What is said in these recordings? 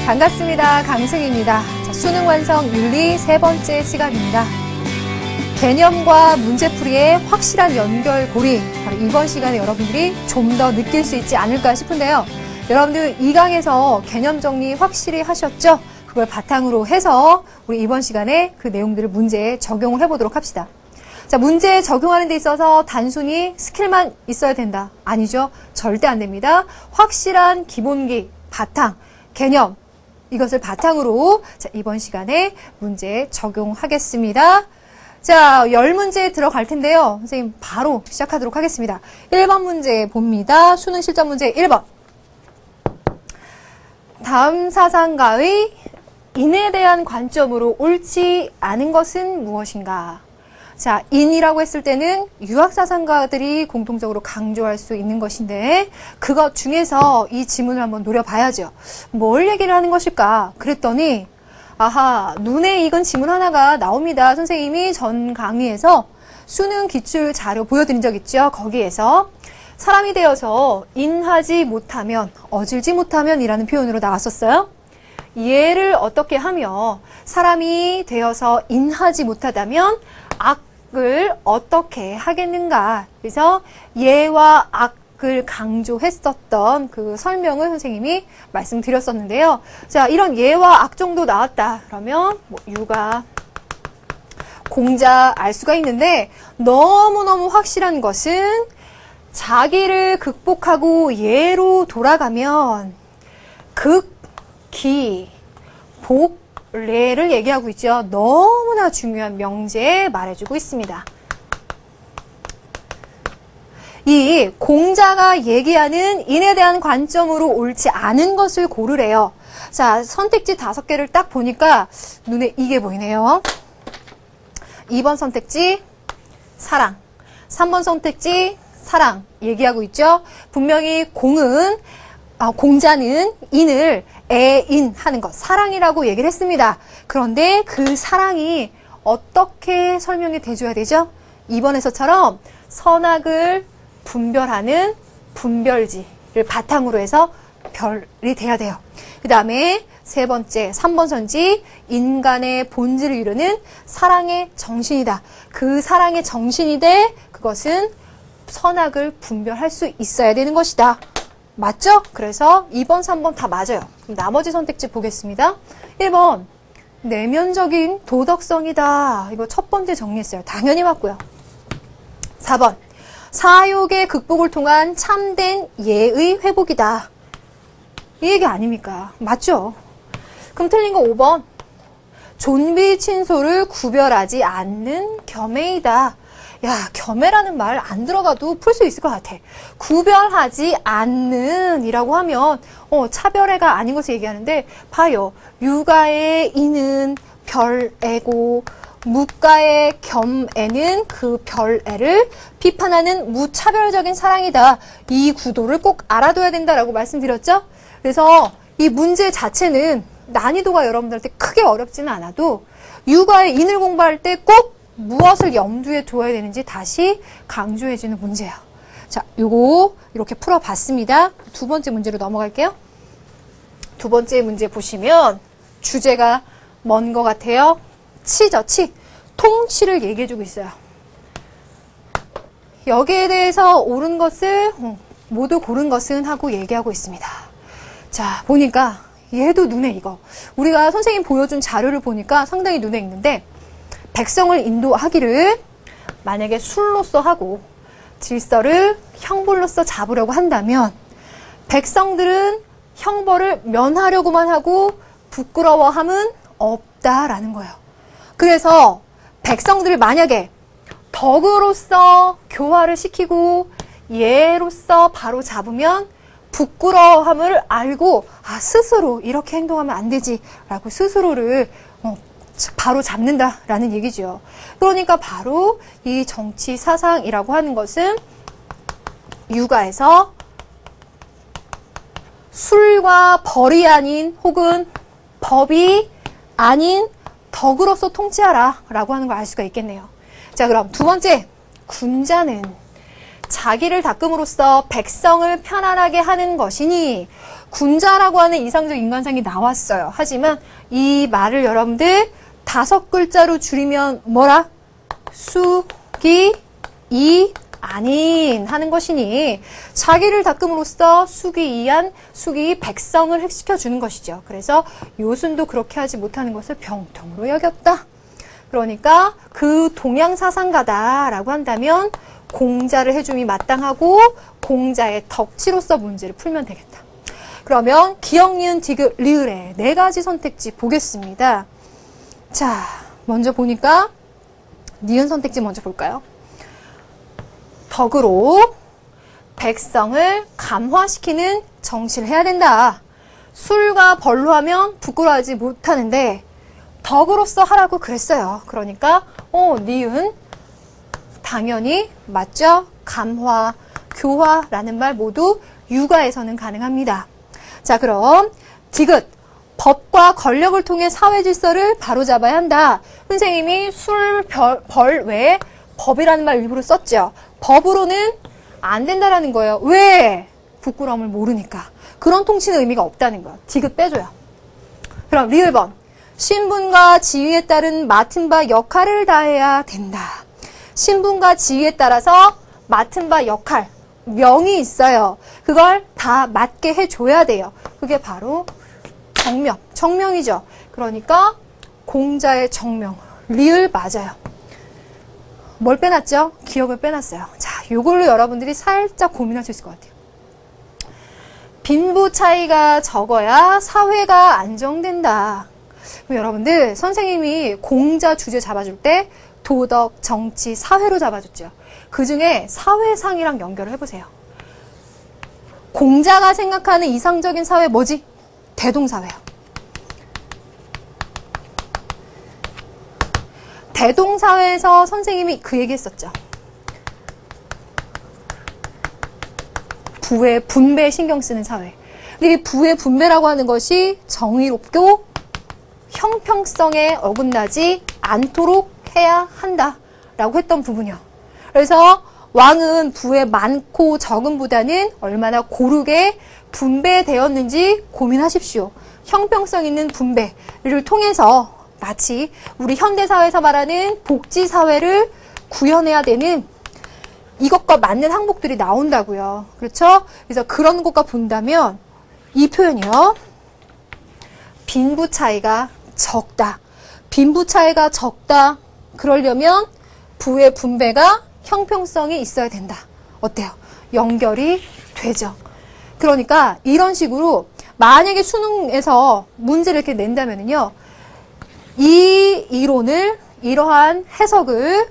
반갑습니다. 강승입니다. 자, 수능 완성 윤리 세 번째 시간입니다. 개념과 문제풀이의 확실한 연결고리, 바로 이번 시간에 여러분들이 좀 더 느낄 수 있지 않을까 싶은데요. 여러분들 2강에서 개념 정리 확실히 하셨죠? 그걸 바탕으로 해서 우리 이번 시간에 그 내용들을 문제에 적용을 해보도록 합시다. 자, 문제에 적용하는 데 있어서 단순히 스킬만 있어야 된다. 아니죠. 절대 안 됩니다. 확실한 기본기, 바탕, 개념, 이것을 바탕으로 자, 이번 시간에 문제에 적용하겠습니다. 자, 10문제 들어갈 텐데요. 선생님 바로 시작하도록 하겠습니다. 1번 문제 봅니다. 수능 실전 문제 1번. 다음 사상가의 인에 대한 관점으로 옳지 않은 것은 무엇인가? 자, 인이라고 했을 때는 유학사상가들이 공통적으로 강조할 수 있는 것인데 그것 중에서 이 지문을 한번 노려봐야죠. 뭘 얘기를 하는 것일까? 그랬더니 아하, 눈에 익은 지문 하나가 나옵니다. 선생님이 전 강의에서 수능 기출 자료 보여드린 적 있죠? 거기에서 사람이 되어서 인하지 못하면, 어질지 못하면 이라는 표현으로 나왔었어요. 얘를 어떻게 하며 사람이 되어서 인하지 못하다면 악을 어떻게 하겠는가. 그래서 예와 악을 강조했었던 그 설명을 선생님이 말씀드렸었는데요. 자, 이런 예와 악 정도 나왔다. 그러면 뭐 유가, 공자 알 수가 있는데 너무너무 확실한 것은 자기를 극복하고 예로 돌아가면 극, 기, 복, 레를 얘기하고 있죠. 너무나 중요한 명제 말해주고 있습니다. 이 공자가 얘기하는 인에 대한 관점으로 옳지 않은 것을 고르래요. 자, 선택지 5개를 딱 보니까 눈에 이게 보이네요. 2번 선택지 사랑, 3번 선택지 사랑 얘기하고 있죠. 분명히 공자는 인을 애인하는 것, 사랑이라고 얘기를 했습니다. 그런데 그 사랑이 어떻게 설명이 돼줘야 되죠? 2번에서처럼 선악을 분별하는 분별지를 바탕으로 해서 별이 돼야 돼요. 그 다음에 세 번째, 3번 선지, 인간의 본질을 이루는 사랑의 정신이다. 그 사랑의 정신이 돼 그것은 선악을 분별할 수 있어야 되는 것이다. 맞죠? 그래서 2번, 3번 다 맞아요. 그럼 나머지 선택지 보겠습니다. 1번, 내면적인 도덕성이다. 이거 첫 번째 정리했어요. 당연히 맞고요. 4번, 사욕의 극복을 통한 참된 예의 회복이다. 이 얘기 아닙니까? 맞죠? 그럼 틀린 거 5번, 존비 친소를 구별하지 않는 겸해이다. 야, 겸해라는 말 안 들어가도 풀 수 있을 것 같아. 구별하지 않는 이라고 하면 차별애가 아닌 것을 얘기하는데 봐요. 유가의 이는 별애고 무가의 겸애는 그 별애를 비판하는 무차별적인 사랑이다. 이 구도를 꼭 알아둬야 된다라고 말씀드렸죠? 그래서 이 문제 자체는 난이도가 여러분들한테 크게 어렵지는 않아도 유가의 인을 공부할 때 꼭 무엇을 염두에 둬야 되는지 다시 강조해주는 문제예요. 자, 요거 이렇게 풀어봤습니다. 두 번째 문제로 넘어갈게요. 두 번째 문제 보시면 주제가 뭔 것 같아요? 치죠, 치. 통치를 얘기해주고 있어요. 여기에 대해서 옳은 것을 모두 고른 것은 하고 얘기하고 있습니다. 자, 보니까 얘도 눈에 익어. 우리가 선생님 보여준 자료를 보니까 상당히 눈에 익는데 백성을 인도하기를 만약에 술로서 하고 질서를 형벌로서 잡으려고 한다면 백성들은 형벌을 면하려고만 하고 부끄러워함은 없다라는 거예요. 그래서 백성들을 만약에 덕으로서 교화를 시키고 예로서 바로 잡으면 부끄러워함을 알고 스스로 이렇게 행동하면 안 되지 라고 스스로를 바로 잡는다라는 얘기죠. 그러니까 바로 이 정치 사상이라고 하는 것은 육아에서 술과 벌이 아닌 혹은 법이 아닌 덕으로서 통치하라 라고 하는 걸 알 수가 있겠네요. 자, 그럼 두 번째, 군자는 자기를 닦음으로써 백성을 편안하게 하는 것이니 군자라고 하는 이상적 인간상이 나왔어요. 하지만 이 말을 여러분들 5글자로 줄이면 뭐라? 숙이 이 아닌 하는 것이니 자기를 닦음으로써 숙이 이한 숙이 백성을 획시켜 주는 것이죠. 그래서 요순도 그렇게 하지 못하는 것을 병통으로 여겼다. 그러니까 그 동양사상가다라고 한다면 공자를 해줌이 마땅하고 공자의 덕치로서 문제를 풀면 되겠다. 그러면 기역, 니은, 디귿, 리을의 4가지 선택지 보겠습니다. 자, 먼저 보니까 니은 선택지 먼저 볼까요? 덕으로 백성을 감화시키는 정치를 해야 된다. 술과 벌로 하면 부끄러워하지 못하는데 덕으로서 하라고 그랬어요. 그러니까 니은 당연히 맞죠? 감화, 교화라는 말 모두 육아에서는 가능합니다. 자, 그럼 디귿 법과 권력을 통해 사회 질서를 바로잡아야 한다. 선생님이 술, 벌 외에 법이라는 말 일부러 썼죠. 법으로는 안 된다라는 거예요. 왜? 부끄러움을 모르니까. 그런 통치는 의미가 없다는 거예요. 디귿 빼줘요. 그럼 리을번. 신분과 지위에 따른 맡은 바 역할을 다해야 된다. 신분과 지위에 따라서 맡은 바 역할, 명이 있어요. 그걸 다 맞게 해줘야 돼요. 그게 바로 정명, 정명이죠. 그러니까 공자의 정명, 리을 맞아요. 뭘 빼놨죠? 기억을 빼놨어요. 자, 요걸로 여러분들이 살짝 고민할 수 있을 것 같아요. 빈부 차이가 적어야 사회가 안정된다. 그럼 여러분들 선생님이 공자 주제 잡아줄 때 도덕, 정치, 사회로 잡아줬죠. 그 중에 사회상이랑 연결을 해보세요. 공자가 생각하는 이상적인 사회 뭐지? 대동사회요. 대동사회에서 선생님이 그 얘기 했었죠. 부의 분배에 신경 쓰는 사회. 근데 이 부의 분배라고 하는 것이 정의롭고 형평성에 어긋나지 않도록 해야 한다라고 했던 부분이요. 그래서 왕은 부의 많고 적음보다는 얼마나 고르게 분배되었는지 고민하십시오. 형평성 있는 분배를 통해서 마치 우리 현대사회에서 말하는 복지사회를 구현해야 되는 이것과 맞는 항목들이 나온다고요. 그렇죠? 그래서 그런 것과 본다면 이 표현이요. 빈부 차이가 적다. 빈부 차이가 적다. 그러려면 부의 분배가 형평성이 있어야 된다. 어때요? 연결이 되죠. 그러니까 이런 식으로 만약에 수능에서 문제를 이렇게 낸다면요. 이 이론을, 이러한 해석을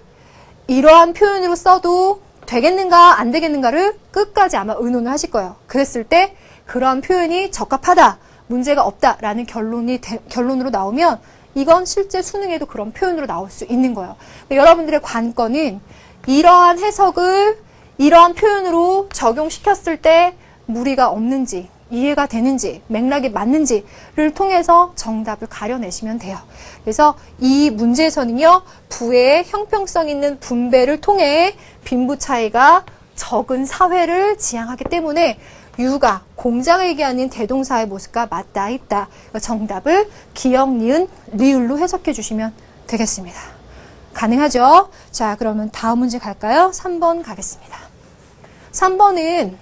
이러한 표현으로 써도 되겠는가 안 되겠는가를 끝까지 아마 의논을 하실 거예요. 그랬을 때 그러한 표현이 적합하다, 문제가 없다라는 결론으로 나오면 이건 실제 수능에도 그런 표현으로 나올 수 있는 거예요. 여러분들의 관건은 이러한 해석을 이러한 표현으로 적용시켰을 때 무리가 없는지, 이해가 되는지, 맥락이 맞는지를 통해서 정답을 가려내시면 돼요. 그래서 이 문제에서는요, 부의 형평성 있는 분배를 통해 빈부 차이가 적은 사회를 지향하기 때문에 유가, 공자가 얘기하는 대동사의 모습과 맞닿아 있다. 정답을 기역, 니은, 리을로 해석해 주시면 되겠습니다. 가능하죠? 자, 그러면 다음 문제 갈까요? 3번 가겠습니다. 3번은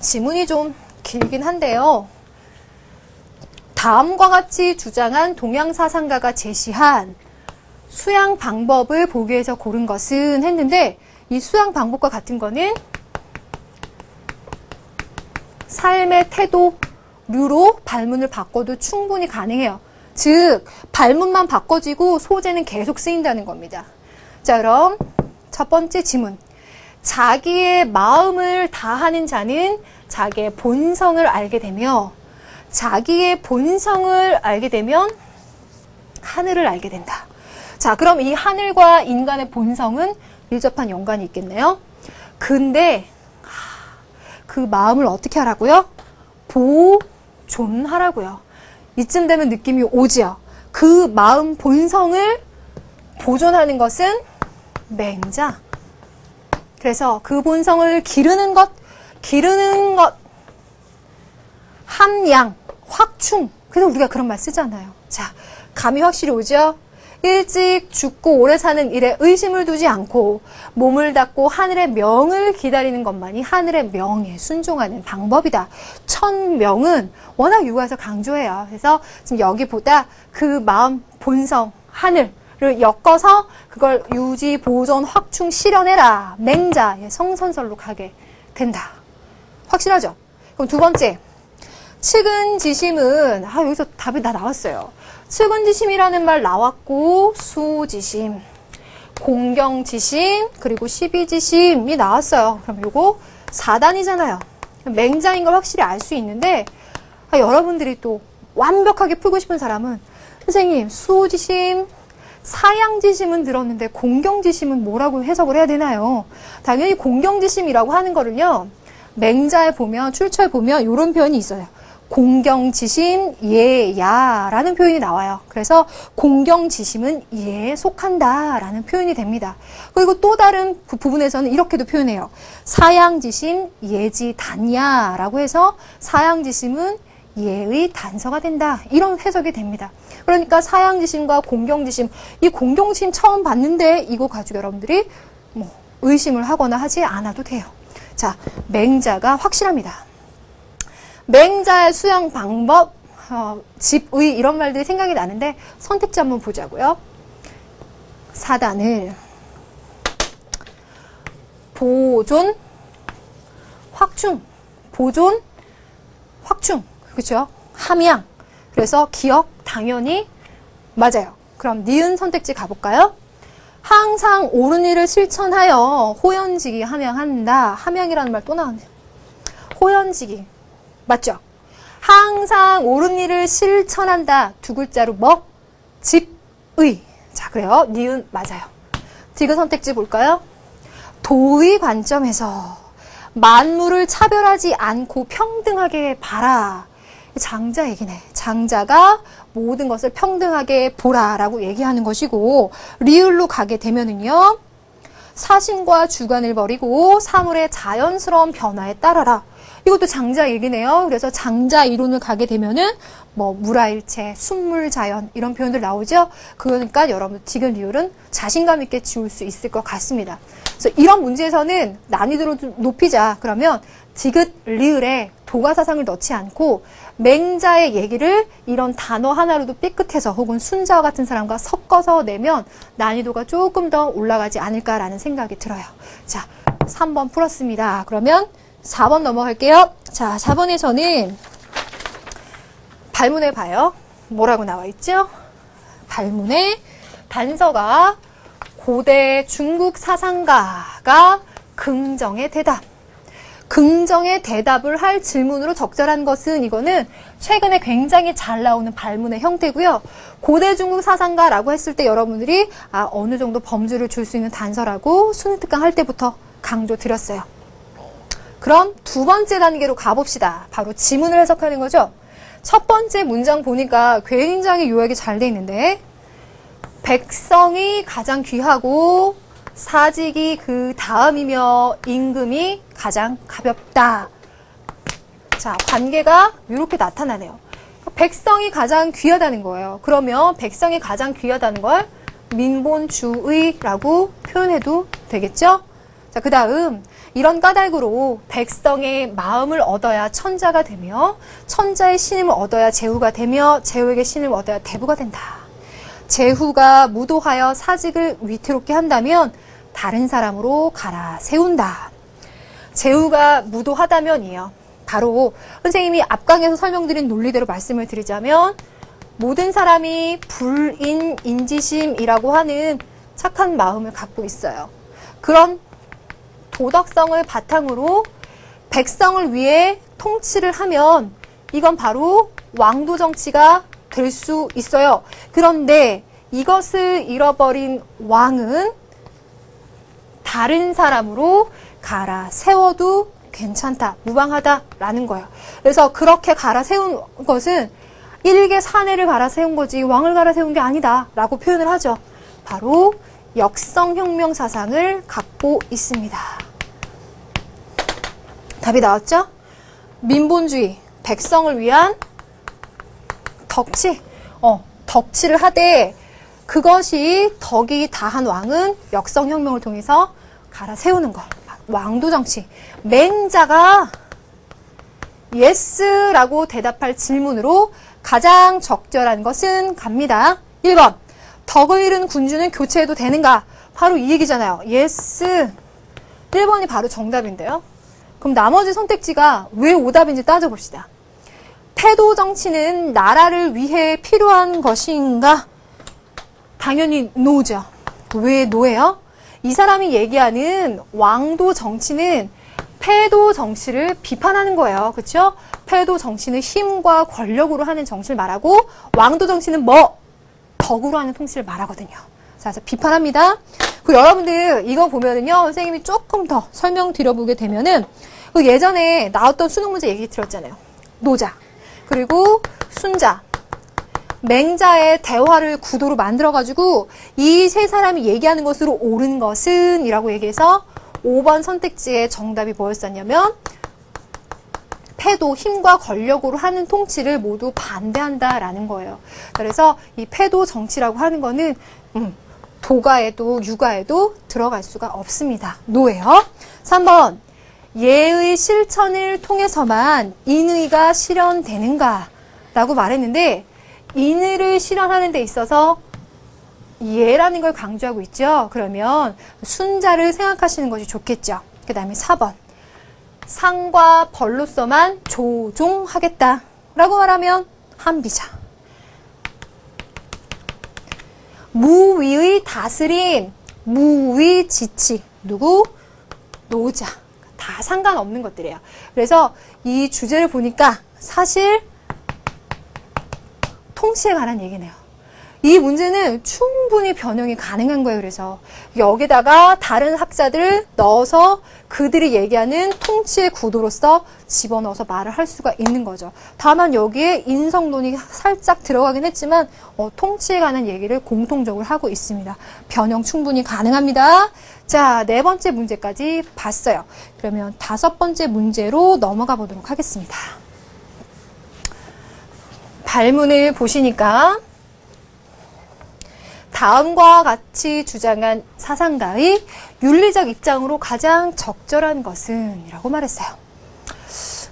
지문이 좀 길긴 한데요. 다음과 같이 주장한 동양사상가가 제시한 수양 방법을 보기 위해서 고른 것은 했는데 이 수양 방법과 같은 거는 삶의 태도류로 발문을 바꿔도 충분히 가능해요. 즉 발문만 바꿔지고 소재는 계속 쓰인다는 겁니다. 자, 그럼 첫 번째 지문. 자기의 마음을 다하는 자는 자기의 본성을 알게 되며 자기의 본성을 알게 되면 하늘을 알게 된다. 자, 그럼 이 하늘과 인간의 본성은 밀접한 연관이 있겠네요. 근데 그 마음을 어떻게 하라고요? 보존하라고요. 이쯤 되면 느낌이 오지요. 그 마음 본성을 보존하는 것은 맹자. 그래서 그 본성을 기르는 것, 함양, 확충. 그래서 우리가 그런 말 쓰잖아요. 자, 감이 확실히 오죠? 일찍 죽고 오래 사는 일에 의심을 두지 않고 몸을 닫고 하늘의 명을 기다리는 것만이 하늘의 명에 순종하는 방법이다. 천명은 워낙 육아에서 강조해요. 그래서 지금 여기보다 그 마음, 본성, 하늘을 엮어서 그걸 유지, 보존, 확충, 실현해라. 맹자, 성선설로 가게 된다. 확실하죠? 그럼 두 번째. 측은지심은 여기서 답이 다 나왔어요. 측은지심이라는 말 나왔고 수지심, 공경지심, 그리고 시비지심이 나왔어요. 그럼 요거 4단이잖아요. 맹자인 걸 확실히 알 수 있는데 여러분들이 또 완벽하게 풀고 싶은 사람은 선생님 수지심, 사양지심은 들었는데 공경지심은 뭐라고 해석을 해야 되나요? 당연히 공경지심이라고 하는 거를요. 맹자에 보면 출처에 보면 이런 표현이 있어요. 공경지심 예야라는 표현이 나와요. 그래서 공경지심은 예에 속한다라는 표현이 됩니다. 그리고 또 다른 부분에서는 이렇게도 표현해요. 사양지심 예지단야라고 해서 사양지심은 예의 단서가 된다. 이런 해석이 됩니다. 그러니까 사양지심과 공경지심, 이 공경지심 처음 봤는데 이거 가지고 여러분들이 의심을 하거나 하지 않아도 돼요. 자, 맹자가 확실합니다. 맹자의 수양 방법, 집의 이런 말들이 생각이 나는데 선택지 한번 보자고요. 4단을 보존, 확충, 보존, 확충, 그렇죠? 함양. 그래서 기억 당연히 맞아요. 그럼 니은 선택지 가볼까요? 항상 옳은 일을 실천하여 호연지기 함양한다. 함양이라는 말 또 나왔네요. 호연지기. 맞죠? 항상 옳은 일을 실천한다. 두 글자로 뭐? 집의. 자, 그래요. 니은 맞아요. 디귿 선택지 볼까요? 도의 관점에서 만물을 차별하지 않고 평등하게 봐라. 장자 얘기네. 장자가 모든 것을 평등하게 보라라고 얘기하는 것이고 리을로 가게 되면은요. 사심과 주관을 버리고 사물의 자연스러운 변화에 따라라. 이것도 장자 얘기네요. 그래서 장자 이론을 가게 되면은 물화일체, 순물자연 이런 표현들 나오죠. 그러니까 여러분 디귿 리을은 자신감 있게 지울 수 있을 것 같습니다. 그래서 이런 문제에서는 난이도를 좀 높이자. 그러면 디귿 리을에 도가사상을 넣지 않고 맹자의 얘기를 이런 단어 하나로도 삐끗해서 혹은 순자와 같은 사람과 섞어서 내면 난이도가 조금 더 올라가지 않을까라는 생각이 들어요. 자, 3번 풀었습니다. 그러면 4번 넘어갈게요. 자, 4번에서는 발문에 봐요. 뭐라고 나와 있죠? 발문에 단서가 고대 중국 사상가가 긍정의 대답. 긍정의 대답을 할 질문으로 적절한 것은 이거는 최근에 굉장히 잘 나오는 발문의 형태고요. 고대 중국 사상가라고 했을 때 여러분들이 어느 정도 범주를 줄 수 있는 단서라고 수능 특강 할 때부터 강조 드렸어요. 그럼 두 번째 단계로 가봅시다. 바로 지문을 해석하는 거죠. 첫 번째 문장 보니까 굉장히 요약이 잘 돼 있는데 백성이 가장 귀하고 사직이 그 다음이며 임금이 가장 가볍다. 자, 관계가 이렇게 나타나네요. 백성이 가장 귀하다는 거예요. 그러면 백성이 가장 귀하다는 걸 민본주의라고 표현해도 되겠죠? 자, 그 다음 이런 까닭으로 백성의 마음을 얻어야 천자가 되며 천자의 신임을 얻어야 제후가 되며 제후에게 신임을 얻어야 대부가 된다. 제후가 무도하여 사직을 위태롭게 한다면 다른 사람으로 갈아 세운다. 제후가 무도하다면이에요. 바로 선생님이 앞강에서 설명드린 논리대로 말씀을 드리자면 모든 사람이 불인인지심이라고 하는 착한 마음을 갖고 있어요. 그런 도덕성을 바탕으로 백성을 위해 통치를 하면 이건 바로 왕도 정치가 될 수 있어요. 그런데 이것을 잃어버린 왕은 다른 사람으로 갈아 세워도 괜찮다, 무방하다라는 거예요. 그래서 그렇게 갈아 세운 것은 일개 사내를 갈아 세운 거지 왕을 갈아 세운 게 아니다 라고 표현을 하죠. 바로 역성혁명 사상을 갖고 있습니다. 답이 나왔죠? 민본주의, 백성을 위한 덕치. 덕치를 하되 그것이 덕이 다한 왕은 역성혁명을 통해서 갈아 세우는 것. 왕도 정치. 맹자가 예스라고 대답할 질문으로 가장 적절한 것은 갑니다. 1번. 덕을 잃은 군주는 교체해도 되는가? 바로 이 얘기잖아요. 예스. 1번이 바로 정답인데요. 그럼 나머지 선택지가 왜 오답인지 따져봅시다. 패도 정치는 나라를 위해 필요한 것인가? 당연히 노죠. 왜 노예요? 이 사람이 얘기하는 왕도 정치는 패도 정치를 비판하는 거예요. 그렇죠? 패도 정치는 힘과 권력으로 하는 정치를 말하고 왕도 정치는 뭐? 덕으로 하는 통치를 말하거든요. 자, 그래서 비판합니다. 그리고 여러분들 이거 보면은요. 선생님이 조금 더 설명드려보게 되면은 그 예전에 나왔던 수능 문제 얘기 드렸잖아요. 노자, 그리고 순자, 맹자의 대화를 구도로 만들어가지고 이 세 사람이 얘기하는 것으로 옳은 것은 이라고 얘기해서 5번 선택지의 정답이 뭐였었냐면 패도, 힘과 권력으로 하는 통치를 모두 반대한다라는 거예요. 그래서 이 패도 정치라고 하는 거는 도가에도 유가에도 들어갈 수가 없습니다. 노예요. 3번. 예의 실천을 통해서만 인의가 실현되는가? 라고 말했는데 인의를 실현하는 데 있어서 예라는 걸 강조하고 있죠. 그러면 순자를 생각하시는 것이 좋겠죠. 그 다음에 4번. 상과 벌로서만 조종하겠다. 라고 말하면 한비자. 무위의 다스림, 무위 지치. 누구? 노자. 다 상관없는 것들이에요. 그래서 이 주제를 보니까 사실 통치에 관한 얘기네요. 이 문제는 충분히 변형이 가능한 거예요. 그래서 여기다가 다른 학자들을 넣어서 그들이 얘기하는 통치의 구도로서 집어넣어서 말을 할 수가 있는 거죠. 다만 여기에 인성론이 살짝 들어가긴 했지만 통치에 관한 얘기를 공통적으로 하고 있습니다. 변형 충분히 가능합니다. 자, 4번째 문제까지 봤어요. 그러면 5번째 문제로 넘어가 보도록 하겠습니다. 발문을 보시니까 다음과 같이 주장한 사상가의 윤리적 입장으로 가장 적절한 것은 이라고 말했어요.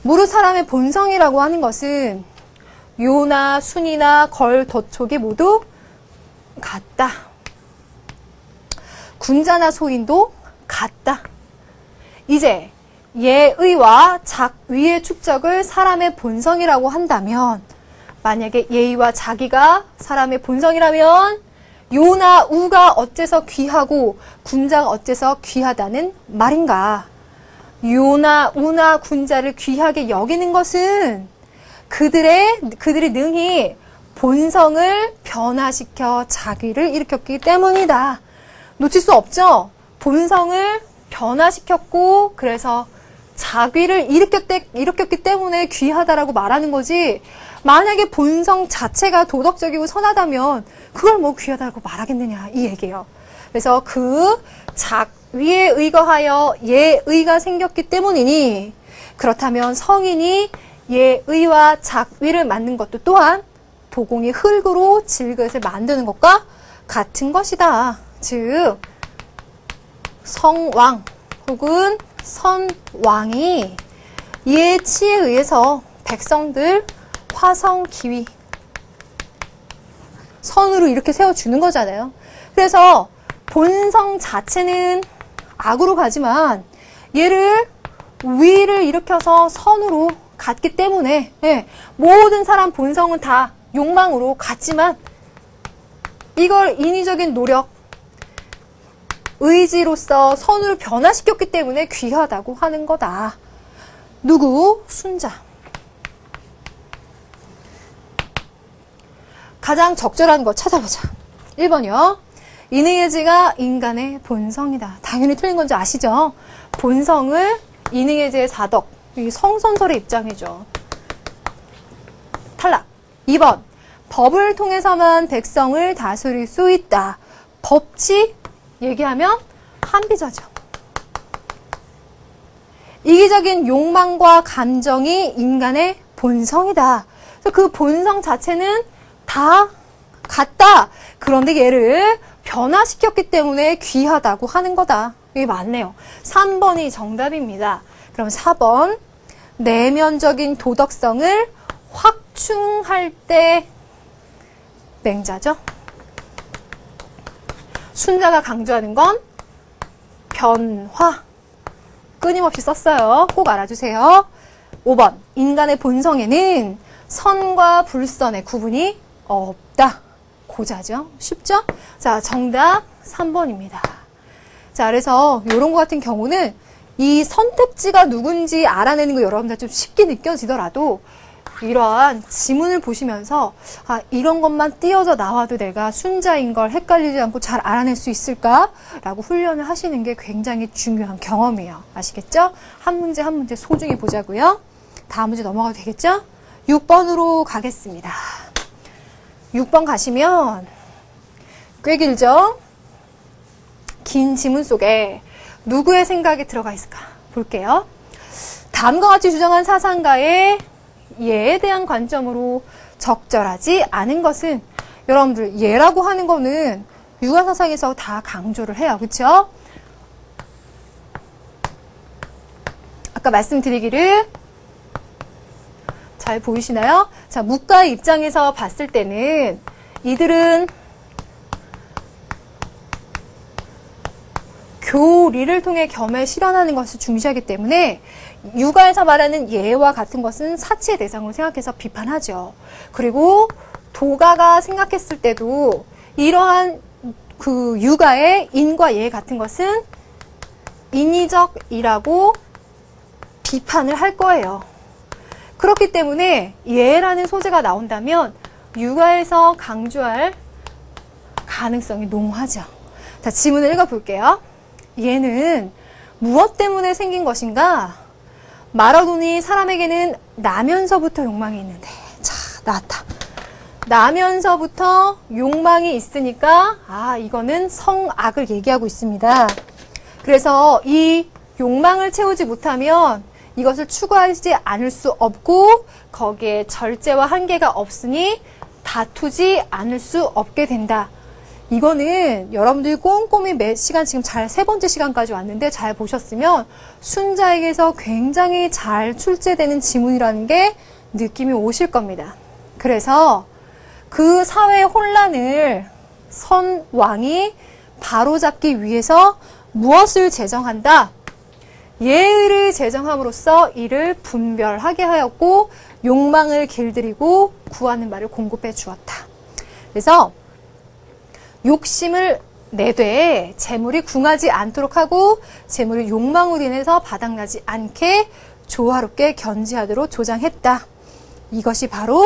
무릇 사람의 본성이라고 하는 것은 요나 순이나 걸, 도촉이 모두 같다. 군자나 소인도 같다. 이제 예의와 작위의 축적을 사람의 본성이라고 한다면 만약에 예의와 자기가 사람의 본성이라면 요나 우가 어째서 귀하고 군자가 어째서 귀하다는 말인가? 요나 우나 군자를 귀하게 여기는 것은 그들이 능히 본성을 변화시켜 자기를 일으켰기 때문이다. 놓칠 수 없죠? 본성을 변화시켰고 그래서 자귀를 일으켰기 때문에 귀하다라고 말하는 거지. 만약에 본성 자체가 도덕적이고 선하다면 그걸 뭐 귀하다고 말하겠느냐 이 얘기예요. 그래서 그 작위에 의거하여 예의가 생겼기 때문이니 그렇다면 성인이 예의와 작위를 만든 것도 또한 도공이 흙으로 질그릇을 만드는 것과 같은 것이다. 즉 성왕 혹은 선왕이 예치에 의해서 백성들 화성 기위 선으로 이렇게 세워주는 거잖아요. 그래서 본성 자체는 악으로 가지만 얘를 위를 일으켜서 선으로 갔기 때문에 모든 사람 본성은 다 욕망으로 갔지만 이걸 인위적인 노력 의지로서 선으로 변화시켰기 때문에 귀하다고 하는 거다. 누구? 순자. 가장 적절한 거 찾아보자. 1번이요. 인의예지가 인간의 본성이다. 당연히 틀린 건지 아시죠? 본성을 인의예지의 사덕, 성선설의 입장이죠. 탈락. 2번. 법을 통해서만 백성을 다스릴 수 있다. 법치 얘기하면 한비자죠. 이기적인 욕망과 감정이 인간의 본성이다. 그래서 그 본성 자체는 다 같다. 그런데 얘를 변화시켰기 때문에 귀하다고 하는 거다. 이게 맞네요. 3번이 정답입니다. 그럼 4번. 내면적인 도덕성을 확충할 때 맹자죠. 순자가 강조하는 건 변화. 끊임없이 썼어요. 꼭 알아주세요. 5번. 인간의 본성에는 선과 불선의 구분이 없다. 고자죠. 쉽죠? 자, 정답 3번입니다. 자, 그래서 이런 거 같은 경우는 이 선택지가 누군지 알아내는 거 여러분들 좀 쉽게 느껴지더라도 이러한 지문을 보시면서 아, 이런 것만 띄어져 나와도 내가 순자인 걸 헷갈리지 않고 잘 알아낼 수 있을까라고 훈련을 하시는 게 굉장히 중요한 경험이에요. 아시겠죠? 한 문제 한 문제 소중히 보자고요. 다음 문제 넘어가도 되겠죠? 6번으로 가겠습니다. 6번 가시면 꽤 길죠? 긴 지문 속에 누구의 생각이 들어가 있을까 볼게요. 다음과 같이 주장한 사상가의 예에 대한 관점으로 적절하지 않은 것은 여러분들 예라고 하는 거는 유가사상에서 다 강조를 해요. 그렇죠? 아까 말씀드리기를 잘 보이시나요? 자, 묵가의 입장에서 봤을 때는 이들은 교리를 통해 겸해 실현하는 것을 중시하기 때문에 유가에서 말하는 예와 같은 것은 사치의 대상으로 생각해서 비판하죠. 그리고 도가가 생각했을 때도 이러한 그 유가의 인과 예 같은 것은 인위적이라고 비판을 할 거예요. 그렇기 때문에 예라는 소재가 나온다면 유가에서 강조할 가능성이 농후하죠. 자, 지문을 읽어볼게요. 얘는 무엇 때문에 생긴 것인가? 말하노니 사람에게는 나면서부터 욕망이 있는데. 자, 나왔다. 나면서부터 욕망이 있으니까 이거는 성악을 얘기하고 있습니다. 그래서 이 욕망을 채우지 못하면 이것을 추구하지 않을 수 없고 거기에 절제와 한계가 없으니 다투지 않을 수 없게 된다. 이거는 여러분들이 꼼꼼히 몇 시간 지금 잘 세 번째 시간까지 왔는데 잘 보셨으면 순자에게서 굉장히 잘 출제되는 지문이라는 게 느낌이 오실 겁니다. 그래서 그 사회의 혼란을 선왕이 바로잡기 위해서 무엇을 제정한다? 예의를 제정함으로써 이를 분별하게 하였고 욕망을 길들이고 구하는 말을 공급해 주었다. 그래서 욕심을 내되 재물이 궁하지 않도록 하고 재물의 욕망으로 인해서 바닥나지 않게 조화롭게 견지하도록 조장했다. 이것이 바로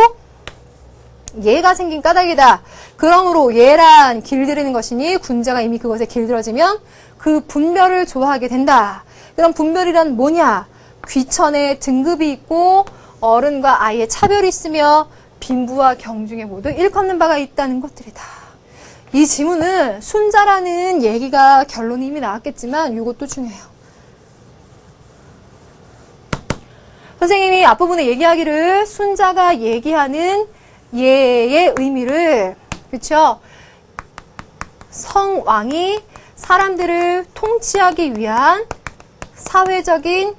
예가 생긴 까닭이다. 그러므로 예란 길들이는 것이니 군자가 이미 그것에 길들어지면 그 분별을 좋아하게 된다. 그럼 분별이란 뭐냐? 귀천에 등급이 있고 어른과 아이의 차별이 있으며 빈부와 경중에 모두 일컫는 바가 있다는 것들이다. 이 지문은 순자라는 얘기가 결론이 이미 나왔겠지만 이것도 중요해요. 선생님이 앞부분에 얘기하기를 순자가 얘기하는 예의 의미를 그렇죠? 성왕이 사람들을 통치하기 위한 사회적인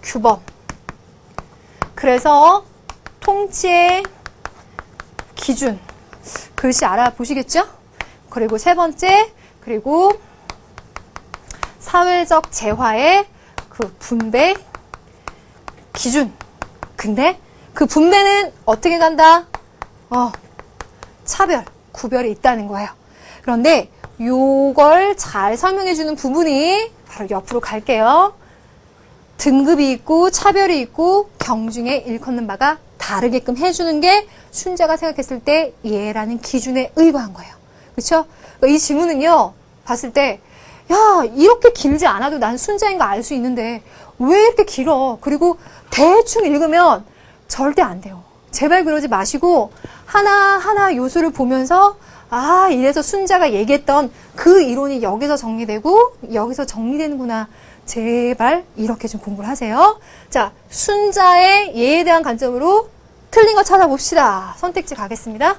규범. 그래서 통치의 기준. 글씨 알아보시겠죠? 그리고 세 번째, 그리고 사회적 재화의 그 분배 기준. 근데 그 분배는 어떻게 간다? 차별, 구별이 있다는 거예요. 그런데 요걸 잘 설명해주는 부분이 바로 옆으로 갈게요. 등급이 있고 차별이 있고 경중에 일컫는 바가 다르게끔 해주는 게 순자가 생각했을 때 예라는 기준에 의거한 거예요. 그렇죠? 이 지문은요. 봤을 때 야, 이렇게 길지 않아도 난 순자인 거 알 수 있는데 왜 이렇게 길어? 그리고 대충 읽으면 절대 안 돼요. 제발 그러지 마시고 하나하나 요소를 보면서 아, 이래서 순자가 얘기했던 그 이론이 여기서 정리되고 여기서 정리되는구나. 제발 이렇게 좀 공부를 하세요. 자, 순자의 예에 대한 관점으로 틀린 거 찾아봅시다. 선택지 가겠습니다.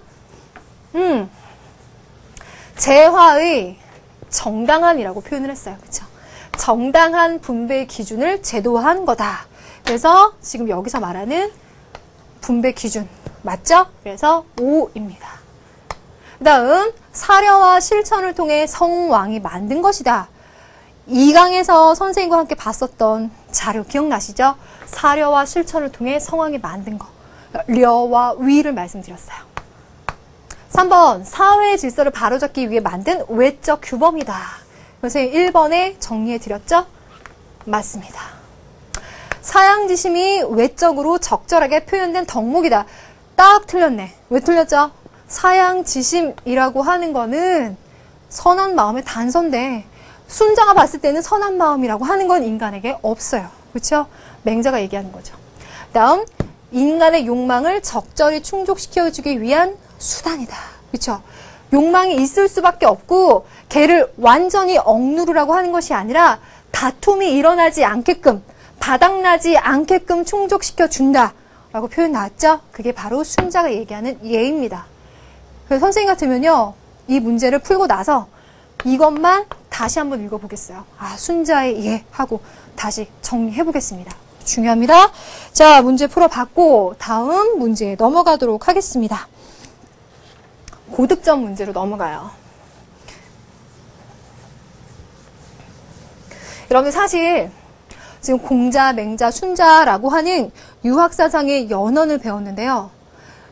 재화의 정당한이라고 표현을 했어요. 그쵸? 정당한 분배 기준을 제도화한 거다. 그래서 지금 여기서 말하는 분배 기준 맞죠? 그래서 5입니다. 그 다음 사려와 실천을 통해 성왕이 만든 것이다. 2강에서 선생님과 함께 봤었던 자료 기억나시죠? 사려와 실천을 통해 성왕이 만든 거. 려와 위를 말씀드렸어요. 3번 사회의 질서를 바로잡기 위해 만든 외적 규범이다. 선생님 1번에 정리해드렸죠? 맞습니다. 사양지심이 외적으로 적절하게 표현된 덕목이다. 딱 틀렸네. 왜 틀렸죠? 사양지심이라고 하는 거는 선한 마음의 단서인데 순자가 봤을 때는 선한 마음이라고 하는 건 인간에게 없어요. 그렇죠? 맹자가 얘기하는 거죠. 다음 인간의 욕망을 적절히 충족시켜주기 위한 수단이다. 그렇죠? 욕망이 있을 수밖에 없고 걔를 완전히 억누르라고 하는 것이 아니라 다툼이 일어나지 않게끔 바닥나지 않게끔 충족시켜준다 라고 표현 나왔죠? 그게 바로 순자가 얘기하는 예입니다. 그래서 선생님 같으면요 이 문제를 풀고 나서 이것만 다시 한번 읽어보겠어요. 아, 순자의 예 하고 다시 정리해보겠습니다. 중요합니다. 자, 문제 풀어봤고 다음 문제에 넘어가도록 하겠습니다. 고득점 문제로 넘어가요. 여러분 사실 지금 공자, 맹자, 순자라고 하는 유학사상의 연원을 배웠는데요.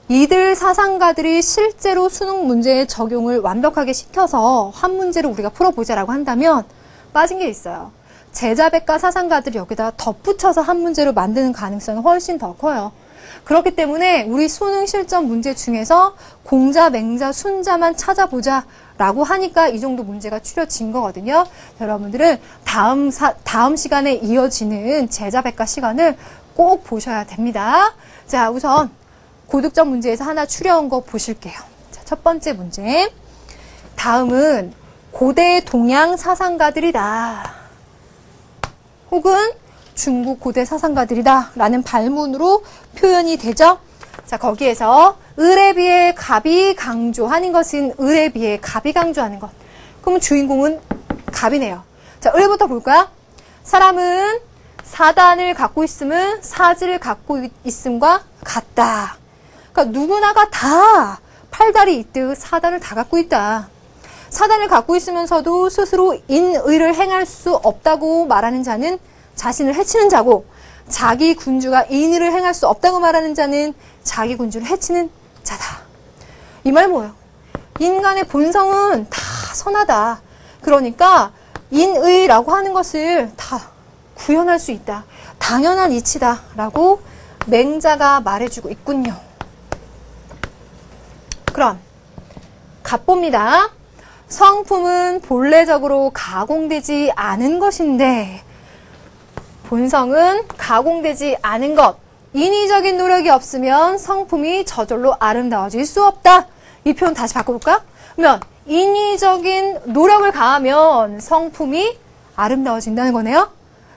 이들 사상가들이 실제로 수능 문제의 적용을 완벽하게 시켜서 한 문제를 우리가 풀어보자라고 한다면 빠진 게 있어요. 제자백과 사상가들이 여기다 덧붙여서 한 문제로 만드는 가능성이 훨씬 더 커요. 그렇기 때문에 우리 수능 실전 문제 중에서 공자, 맹자, 순자만 찾아보자 라고 하니까 이 정도 문제가 추려진 거거든요. 여러분들은 다음 시간에 이어지는 제자백과 시간을 꼭 보셔야 됩니다. 자, 우선 고득점 문제에서 하나 추려온 거 보실게요. 자, 첫 번째 문제. 다음은 고대 동양 사상가들이다. 혹은 중국 고대 사상가들이다 라는 발문으로 표현이 되죠. 자, 거기에서 을에 비해 갑이 강조하는 것은 을에 비해 갑이 강조하는 것. 그러면 주인공은 갑이네요. 자, 을부터 볼까요? 사람은 사단을 갖고 있음은 사지를 갖고 있음과 같다. 그러니까 누구나가 다 팔다리 있듯 사단을 다 갖고 있다. 사단을 갖고 있으면서도 스스로 인의를 행할 수 없다고 말하는 자는 자신을 해치는 자고, 자기 군주가 인의를 행할 수 없다고 말하는 자는 자기 군주를 해치는 자다. 이 말 뭐예요? 인간의 본성은 다 선하다. 그러니까 인의라고 하는 것을 다 구현할 수 있다. 당연한 이치다 라고 맹자가 말해주고 있군요. 그럼 갑봅니다. 성품은 본래적으로 가공되지 않은 것인데 본성은 가공되지 않은 것. 인위적인 노력이 없으면 성품이 저절로 아름다워질 수 없다. 이 표현 다시 바꿔볼까? 그러면 인위적인 노력을 가하면 성품이 아름다워진다는 거네요.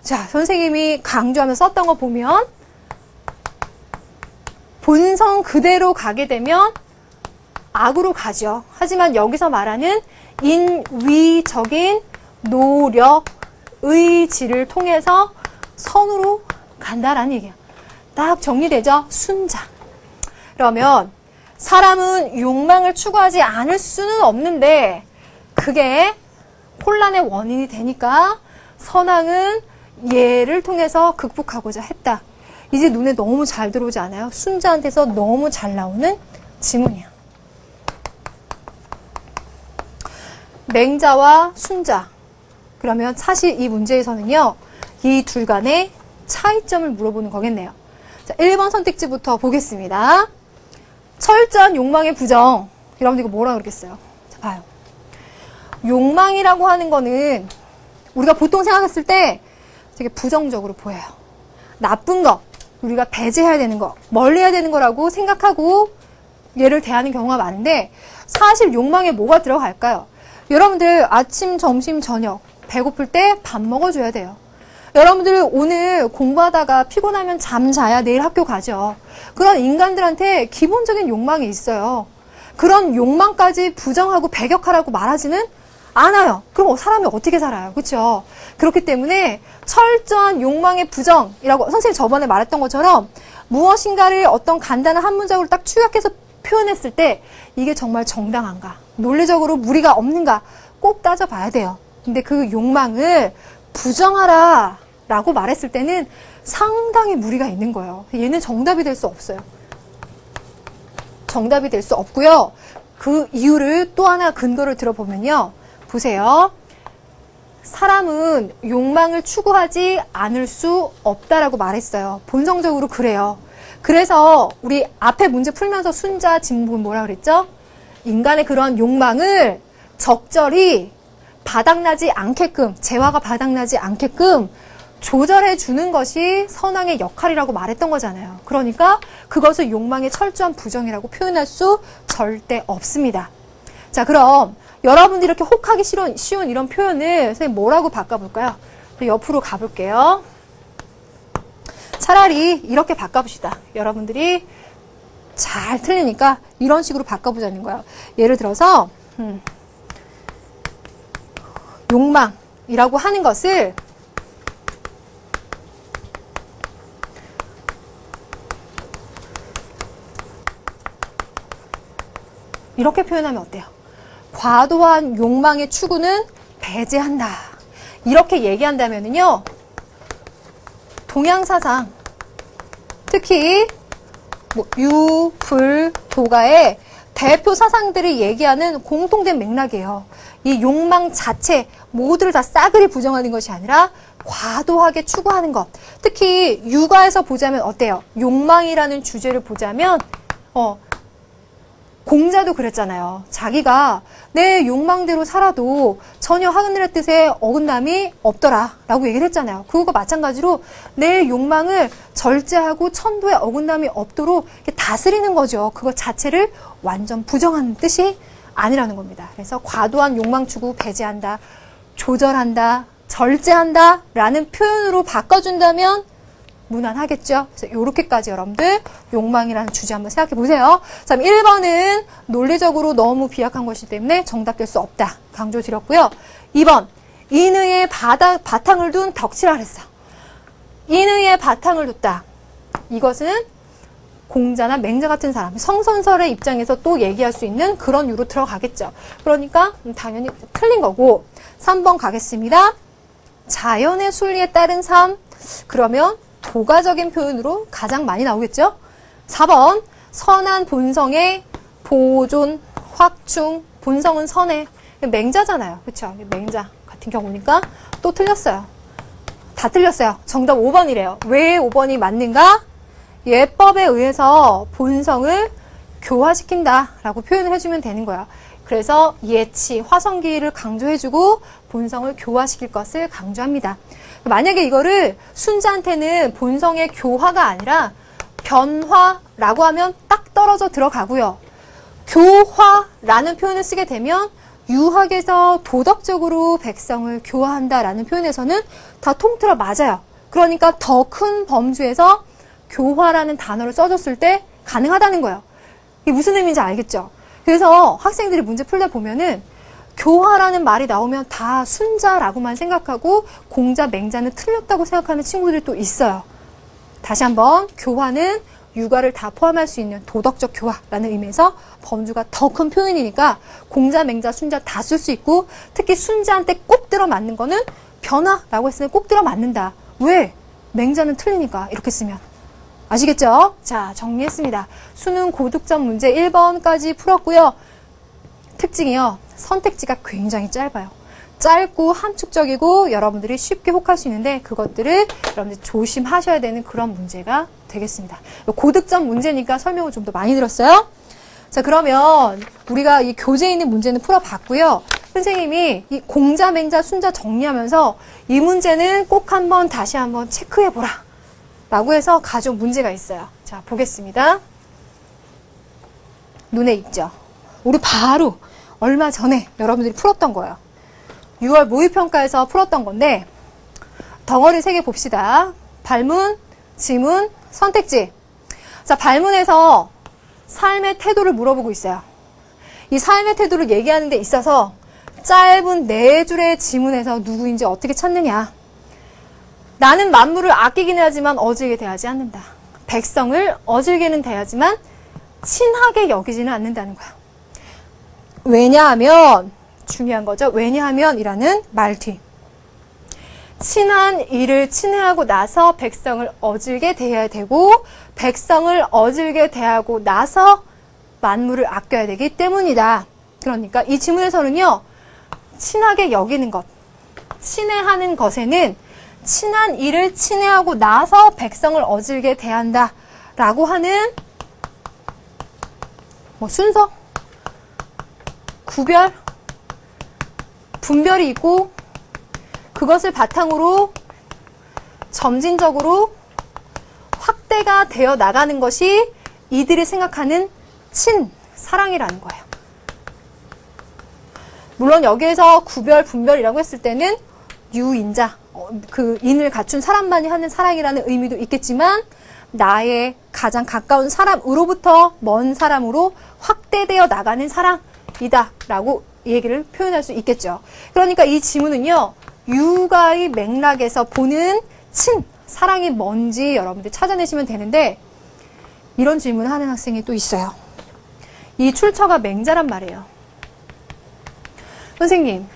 자, 선생님이 강조하면서 썼던 거 보면 본성 그대로 가게 되면 악으로 가죠. 하지만 여기서 말하는 인위적인 노력, 의지를 통해서 선으로 간다라는 얘기야. 딱 정리되죠? 순자. 그러면 사람은 욕망을 추구하지 않을 수는 없는데 그게 혼란의 원인이 되니까 선왕은 예를 통해서 극복하고자 했다. 이제 눈에 너무 잘 들어오지 않아요? 순자한테서 너무 잘 나오는 지문이야. 맹자와 순자. 그러면 사실 이 문제에서는요. 이 둘 간의 차이점을 물어보는 거겠네요. 자, 1번 선택지부터 보겠습니다. 철저한 욕망의 부정. 여러분들 이거 뭐라 그러겠어요? 자, 봐요. 욕망이라고 하는 거는 우리가 보통 생각했을 때 되게 부정적으로 보여요. 나쁜 거, 우리가 배제해야 되는 거, 멀리해야 되는 거라고 생각하고 얘를 대하는 경우가 많은데 사실 욕망에 뭐가 들어갈까요? 여러분들 아침, 점심, 저녁 배고플 때 밥 먹어줘야 돼요. 여러분들 오늘 공부하다가 피곤하면 잠 자야 내일 학교 가죠. 그런 인간들한테 기본적인 욕망이 있어요. 그런 욕망까지 부정하고 배격하라고 말하지는 않아요. 그럼 사람이 어떻게 살아요? 그렇죠? 그렇기 때문에 철저한 욕망의 부정이라고 선생님 저번에 말했던 것처럼 무엇인가를 어떤 간단한 한 문장으로 딱 축약해서 표현했을 때 이게 정말 정당한가? 논리적으로 무리가 없는가? 꼭 따져봐야 돼요. 근데 그 욕망을 부정하라 라고 말했을 때는 상당히 무리가 있는 거예요. 얘는 정답이 될 수 없어요. 정답이 될 수 없고요. 그 이유를 또 하나 근거를 들어보면요. 보세요. 사람은 욕망을 추구하지 않을 수 없다라고 말했어요. 본성적으로 그래요. 그래서 우리 앞에 문제 풀면서 순자 진문 뭐라 그랬죠? 인간의 그런 욕망을 적절히 바닥나지 않게끔, 재화가 바닥나지 않게끔 조절해 주는 것이 선왕의 역할이라고 말했던 거잖아요. 그러니까 그것을 욕망의 철저한 부정이라고 표현할 수 절대 없습니다. 자, 그럼 여러분들이 이렇게 혹하기 쉬운 이런 표현을 선생님 뭐라고 바꿔볼까요? 옆으로 가볼게요. 차라리 이렇게 바꿔봅시다. 여러분들이 잘 틀리니까 이런 식으로 바꿔보자는 거예요. 예를 들어서 욕망이라고 하는 것을 이렇게 표현하면 어때요? 과도한 욕망의 추구는 배제한다. 이렇게 얘기한다면요. 동양사상, 특히 유, 불, 도가의 대표 사상들이 얘기하는 공통된 맥락이에요. 이 욕망 자체 모두를 다 싸그리 부정하는 것이 아니라 과도하게 추구하는 것. 특히 유가에서 보자면 어때요? 욕망이라는 주제를 보자면 공자도 그랬잖아요. 자기가 내 욕망대로 살아도 전혀 하늘의 뜻에 어긋남이 없더라 라고 얘기를 했잖아요. 그거가 마찬가지로 내 욕망을 절제하고 천도에 어긋남이 없도록 다스리는 거죠. 그것 자체를 완전 부정하는 뜻이 아니라는 겁니다. 그래서 과도한 욕망 추구 배제한다, 조절한다, 절제한다 라는 표현으로 바꿔준다면 무난하겠죠? 그래서 이렇게까지 여러분들 욕망이라는 주제 한번 생각해 보세요. 자, 1번은 논리적으로 너무 비약한 것이기 때문에 정답될 수 없다. 강조드렸고요. 2번, 인의의 바탕을 둔 덕치라 그랬어. 인의의 바탕을 뒀다. 이것은 공자나 맹자 같은 사람, 성선설의 입장에서 또 얘기할 수 있는 그런 유로 들어가겠죠. 그러니까 당연히 틀린 거고 3번 가겠습니다. 자연의 순리에 따른 삶. 그러면 도가적인 표현으로 가장 많이 나오겠죠. 4번 선한 본성의 보존, 확충. 본성은 선해. 맹자잖아요. 그렇죠? 맹자 같은 경우니까 또 틀렸어요. 다 틀렸어요. 정답 5번이래요. 왜 5번이 맞는가? 예법에 의해서 본성을 교화시킨다라고 표현을 해주면 되는 거야. 그래서 예치, 화성기를 강조해주고 본성을 교화시킬 것을 강조합니다. 만약에 이거를 순자한테는 본성의 교화가 아니라 변화라고 하면 딱 떨어져 들어가고요. 교화라는 표현을 쓰게 되면 유학에서 도덕적으로 백성을 교화한다라는 표현에서는 다 통틀어 맞아요. 그러니까 더 큰 범주에서 교화라는 단어를 써줬을 때 가능하다는 거예요. 이게 무슨 의미인지 알겠죠? 그래서 학생들이 문제 풀다 보면은 교화라는 말이 나오면 다 순자라고만 생각하고 공자, 맹자는 틀렸다고 생각하는 친구들이 또 있어요. 다시 한번 교화는 육아를 다 포함할 수 있는 도덕적 교화라는 의미에서 범주가 더 큰 표현이니까 공자, 맹자, 순자 다 쓸 수 있고 특히 순자한테 꼭 들어맞는 거는 변화라고 했으면 꼭 들어맞는다. 왜? 맹자는 틀리니까 이렇게 쓰면. 아시겠죠? 자, 정리했습니다. 수능 고득점 문제 1번까지 풀었고요. 특징이요. 선택지가 굉장히 짧아요. 짧고 함축적이고 여러분들이 쉽게 혹할 수 있는데 그것들을 여러분들이 조심하셔야 되는 그런 문제가 되겠습니다. 고득점 문제니까 설명을 좀 더 많이 드렸어요. 자, 그러면 우리가 이 교재에 있는 문제는 풀어봤고요. 선생님이 이 공자, 맹자, 순자 정리하면서 이 문제는 꼭 한번 다시 한번 체크해보라 라고 해서 가져온 문제가 있어요. 자, 보겠습니다. 눈에 익죠? 우리 바로 얼마 전에 여러분들이 풀었던 거예요. 6월 모의평가에서 풀었던 건데 덩어리 3개 봅시다. 발문, 지문, 선택지. 자, 발문에서 삶의 태도를 물어보고 있어요. 이 삶의 태도를 얘기하는 데 있어서 짧은 4줄의 지문에서 누구인지 어떻게 찾느냐. 나는 만물을 아끼기는 하지만 어질게 대하지 않는다. 백성을 어질게는 대하지만 친하게 여기지는 않는다는 거야. 왜냐하면, 중요한 거죠. 왜냐하면 이라는 말 뒤. 친한 이를 친애하고 나서 백성을 어질게 대해야 되고, 백성을 어질게 대하고 나서 만물을 아껴야 되기 때문이다. 그러니까 이 지문에서는요, 친하게 여기는 것, 친애하는 것에는 친한 이를 친애하고 나서 백성을 어질게 대한다 라고 하는 순서, 구별, 분별이 있고 그것을 바탕으로 점진적으로 확대가 되어 나가는 것이 이들이 생각하는 사랑이라는 거예요. 물론 여기에서 구별, 분별이라고 했을 때는 유인자, 그 인을 갖춘 사람만이 하는 사랑이라는 의미도 있겠지만 나의 가장 가까운 사람으로부터 먼 사람으로 확대되어 나가는 사랑이다 라고 얘기를 표현할 수 있겠죠. 그러니까 이 지문은요, 육아의 맥락에서 보는 사랑이 뭔지 여러분들 찾아내시면 되는데 이런 질문을 하는 학생이 또 있어요. 이 출처가 맹자란 말이에요. 선생님,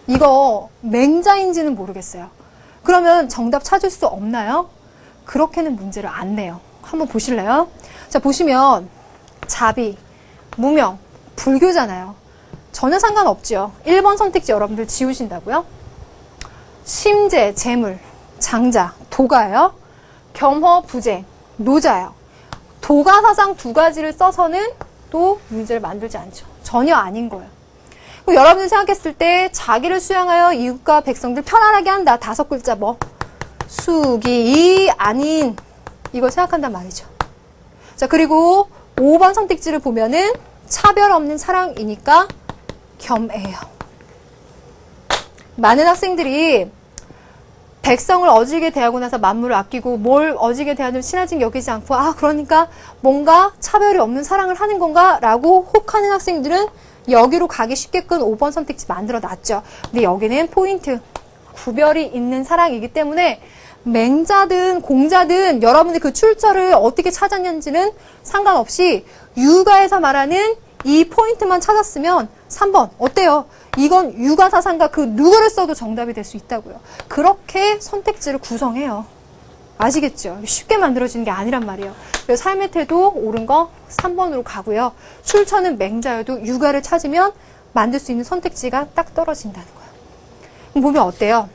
이거 맹자인지는 모르겠어요. 그러면 정답 찾을 수 없나요? 그렇게는 문제를 안 내요. 한번 보실래요? 자, 보시면 자비, 무명, 불교잖아요. 전혀 상관없죠. 1번 선택지 여러분들 지우신다고요? 심재, 재물, 장자, 도가요. 겸허, 부재, 노자요. 도가 사상 2가지를 써서는 또 문제를 만들지 않죠. 전혀 아닌 거예요. 여러분들 생각했을 때 자기를 수양하여 이웃과 백성들 편안하게 한다. 5글자 뭐? 수기, 아닌 이걸 생각한단 말이죠. 자, 그리고 5번 선택지를 보면은 차별 없는 사랑이니까 겸해요. 많은 학생들이 백성을 어지게 대하고 나서 만물을 아끼고 뭘 어지게 대하든 친하진 여기지 않고 그러니까 뭔가 차별이 없는 사랑을 하는 건가? 라고 혹하는 학생들은 여기로 가기 쉽게끔 5번 선택지 만들어 놨죠. 근데 여기는 포인트, 구별이 있는 사랑이기 때문에 맹자든 공자든 여러분들 그 출처를 어떻게 찾았는지는 상관없이 육아에서 말하는 이 포인트만 찾았으면 3번 어때요? 이건 육아사상가 그 누구를 써도 정답이 될 수 있다고요. 그렇게 선택지를 구성해요. 아시겠죠? 쉽게 만들어지는 게 아니란 말이에요. 그래서 삶의 태도 옳은 거 3번으로 가고요. 출처는 맹자여도 육아를 찾으면 만들 수 있는 선택지가 딱 떨어진다는 거예요. 그럼 보면 어때요?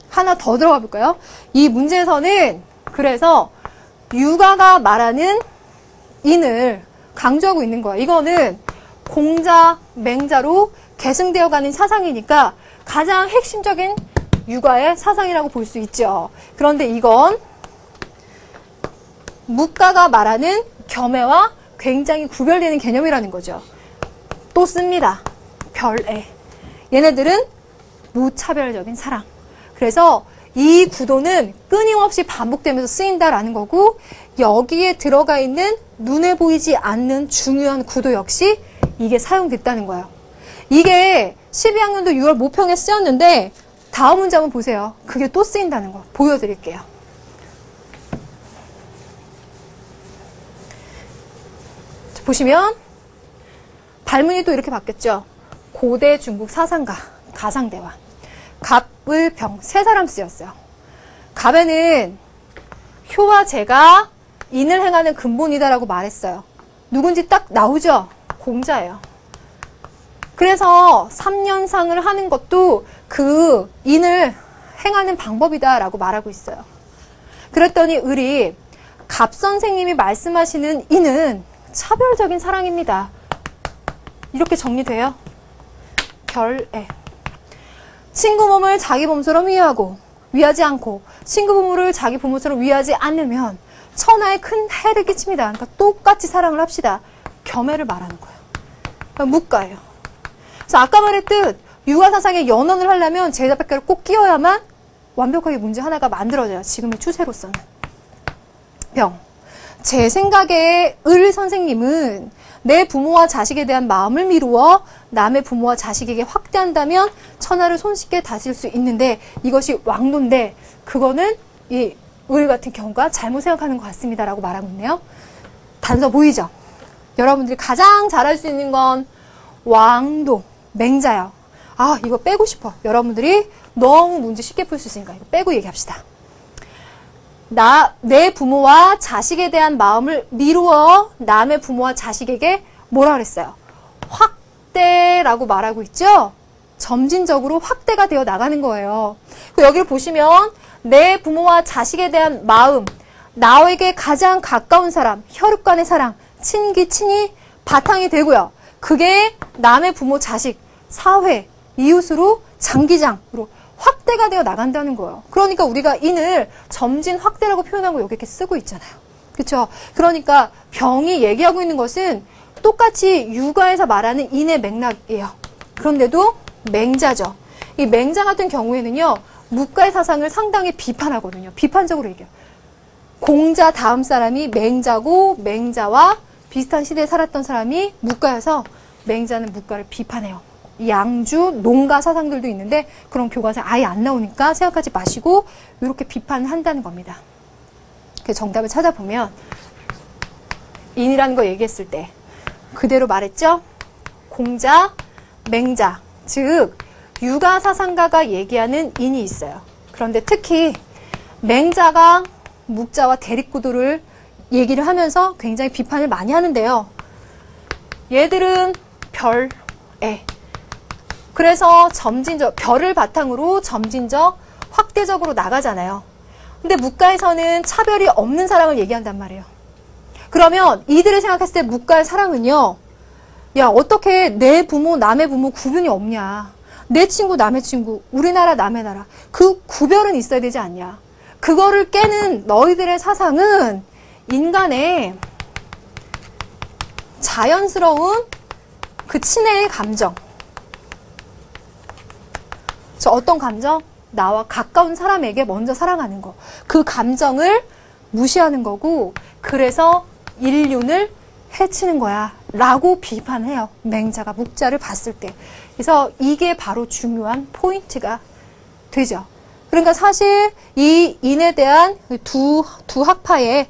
하나 더 들어가 볼까요? 이 문제에서는 그래서 육아가 말하는 인을 강조하고 있는 거예요. 이거는 공자, 맹자로 계승되어 가는 사상이니까 가장 핵심적인 육아의 사상이라고 볼 수 있죠. 그런데 이건 묵가가 말하는 겸해와 굉장히 구별되는 개념이라는 거죠. 또 씁니다. 별애. 얘네들은 무차별적인 사랑. 그래서 이 구도는 끊임없이 반복되면서 쓰인다라는 거고 여기에 들어가 있는 눈에 보이지 않는 중요한 구도 역시 이게 사용됐다는 거예요. 이게 12학년도 6월 모평에 쓰였는데 다음 문제 한번 보세요. 그게 또 쓰인다는 거 보여드릴게요. 자, 보시면 발문이 또 이렇게 바뀌었죠. 고대 중국 사상가 가상대화 갑을 병 세 사람 쓰였어요. 갑에는 효와 재가 인을 행하는 근본이다라고 말했어요. 누군지 딱 나오죠? 공자예요. 그래서 3년상을 하는 것도 그 인을 행하는 방법이다라고 말하고 있어요. 그랬더니 을이 갑 선생님이 말씀하시는 인은 차별적인 사랑입니다. 이렇게 정리돼요. 결애. 친구 몸을 자기 몸처럼 위하지 않고 친구 부모를 자기 부모처럼 위하지 않으면 천하에 큰 해를 끼칩니다. 그러니까 똑같이 사랑을 합시다. 겸해를 말하는 거예요. 묵가예요. 그래서 아까 말했듯 육아사상의 연원을 하려면 제자백과를 꼭 끼워야만 완벽하게 문제 하나가 만들어져요. 지금의 추세로서는. 병. 제 생각에 을 선생님은 내 부모와 자식에 대한 마음을 미루어 남의 부모와 자식에게 확대한다면 천하를 손쉽게 다스릴 수 있는데 이것이 왕도인데 그거는 이 을 같은 경우가 잘못 생각하는 것 같습니다. 라고 말하고 있네요. 단서 보이죠? 여러분들이 가장 잘할 수 있는 건 왕도, 맹자요. 아, 이거 빼고 싶어. 여러분들이 너무 문제 쉽게 풀 수 있으니까 이거 빼고 얘기합시다. 내 부모와 자식에 대한 마음을 미루어 남의 부모와 자식에게 뭐라 그랬어요? 확대라고 말하고 있죠? 점진적으로 확대가 되어 나가는 거예요. 여기를 보시면 내 부모와 자식에 대한 마음, 나에게 가장 가까운 사람, 혈육간의 사랑, 친기, 친히 바탕이 되고요. 그게 남의 부모, 자식, 사회, 이웃으로 장기장으로 확대가 되어 나간다는 거예요. 그러니까 우리가 인을 점진 확대라고 표현하고 여기 이렇게 쓰고 있잖아요. 그렇죠? 그러니까 병이 얘기하고 있는 것은 똑같이 육아에서 말하는 인의 맥락이에요. 그런데도 맹자죠. 이 맹자 같은 경우에는요. 묵가의 사상을 상당히 비판하거든요. 비판적으로 얘기해요. 공자 다음 사람이 맹자고 맹자와 비슷한 시대에 살았던 사람이 묵가여서 맹자는 묵가를 비판해요. 양주, 농가 사상들도 있는데 그런 교과서에 아예 안 나오니까 생각하지 마시고 이렇게 비판한다는 겁니다. 그래서 정답을 찾아보면 인이라는 거 얘기했을 때 그대로 말했죠? 공자, 맹자, 즉 육아 사상가가 얘기하는 인이 있어요. 그런데 특히 맹자가 묵자와 대립구도를 얘기를 하면서 굉장히 비판을 많이 하는데요. 얘들은 별, 애. 그래서 점진적, 별을 바탕으로 점진적, 확대적으로 나가잖아요. 근데 묵가에서는 차별이 없는 사랑을 얘기한단 말이에요. 그러면 이들이 생각했을 때 묵가의 사랑은요. 야, 어떻게 내 부모, 남의 부모 구분이 없냐. 내 친구, 남의 친구, 우리나라, 남의 나라. 그 구별은 있어야 되지 않냐. 그거를 깨는 너희들의 사상은 인간의 자연스러운 그 친애의 감정. 저 어떤 감정? 나와 가까운 사람에게 먼저 사랑하는 거. 그 감정을 무시하는 거고 그래서 인륜을 해치는 거야 라고 비판해요. 맹자가 묵자를 봤을 때. 그래서 이게 바로 중요한 포인트가 되죠. 그러니까 사실 이 인에 대한 두 학파의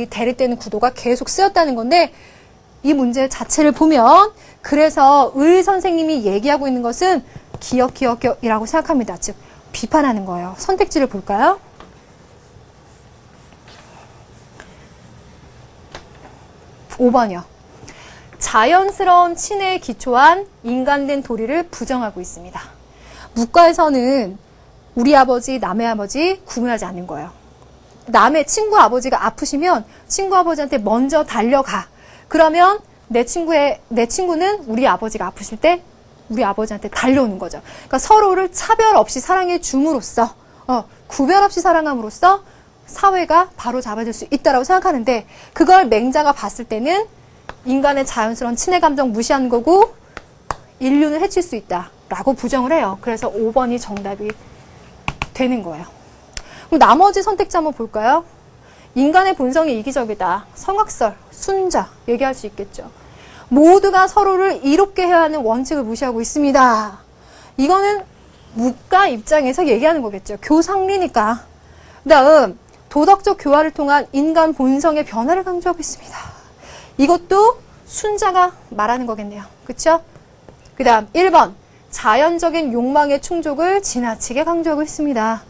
이 대립되는 구도가 계속 쓰였다는 건데 이 문제 자체를 보면 그래서 을 선생님이 얘기하고 있는 것은 기역이라고 생각합니다. 즉 비판하는 거예요. 선택지를 볼까요? 5번이요. 자연스러운 친애에 기초한 인간된 도리를 부정하고 있습니다. 묵가에서는 우리 아버지, 남의 아버지 구분하지 않는 거예요. 남의 친구 아버지가 아프시면 친구 아버지한테 먼저 달려가. 그러면 내 친구는 우리 아버지가 아프실 때 우리 아버지한테 달려오는 거죠. 그러니까 서로를 차별 없이 사랑해 줌으로써 구별 없이 사랑함으로써 사회가 바로 잡아질 수 있다고 생각하는데 그걸 맹자가 봤을 때는 인간의 자연스러운 친애 감정 무시하는 거고 인륜을 해칠 수 있다라고 부정을 해요. 그래서 5번이 정답이 되는 거예요. 그럼 나머지 선택지 한번 볼까요? 인간의 본성이 이기적이다. 성악설, 순자 얘기할 수 있겠죠. 모두가 서로를 이롭게 해야 하는 원칙을 무시하고 있습니다. 이거는 묵가 입장에서 얘기하는 거겠죠. 교상리니까. 그다음 도덕적 교화를 통한 인간 본성의 변화를 강조하고 있습니다. 이것도 순자가 말하는 거겠네요. 그렇죠? 그 다음 1번 자연적인 욕망의 충족을 지나치게 강조하고 있습니다.